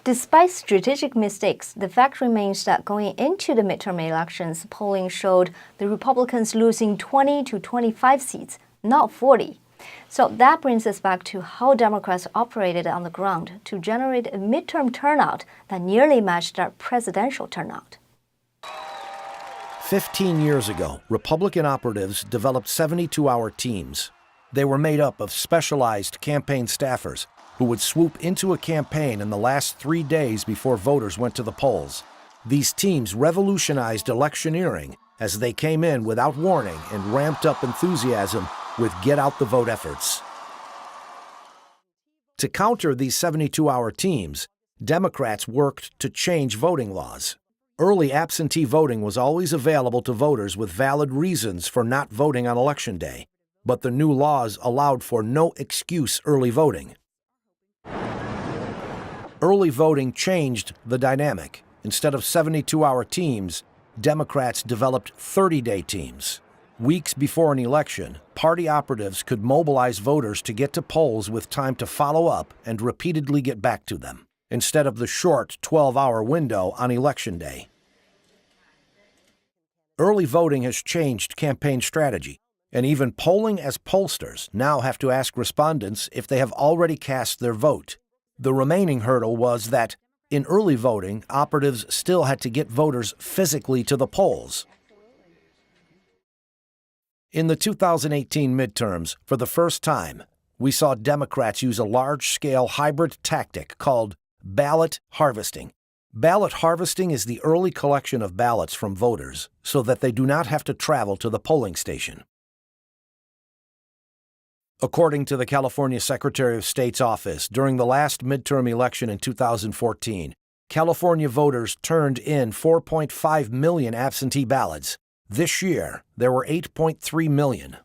Despite strategic mistakes, the fact remains that going into the midterm elections, polling showed the Republicans losing 20 to 25 seats, not 40. So that brings us back to how Democrats operated on the ground to generate a midterm turnout that nearly matched their presidential turnout. 15 years ago, Republican operatives developed 72-hour teams. They were made up of specialized campaign staffers who would swoop into a campaign in the last 3 days before voters went to the polls. These teams revolutionized electioneering as they came in without warning and ramped up enthusiasm with get-out-the-vote efforts. To counter these 72-hour teams, Democrats worked to change voting laws. Early absentee voting was always available to voters with valid reasons for not voting on Election Day, but the new laws allowed for no-excuse early voting. Early voting changed the dynamic. Instead of 72-hour teams, Democrats developed 30-day teams. Weeks before an election, party operatives could mobilize voters to get to polls with time to follow up and repeatedly get back to them, instead of the short 12-hour window on Election Day. Early voting has changed campaign strategy, and even polling as pollsters now have to ask respondents if they have already cast their vote. The remaining hurdle was that, in early voting, operatives still had to get voters physically to the polls. In the 2018 midterms, for the first time, we saw Democrats use a large-scale hybrid tactic called ballot harvesting. Ballot harvesting is the early collection of ballots from voters so that they do not have to travel to the polling station. According to the California Secretary of State's office, during the last midterm election in 2014, California voters turned in 4.5 million absentee ballots. This year, there were 8.3 million.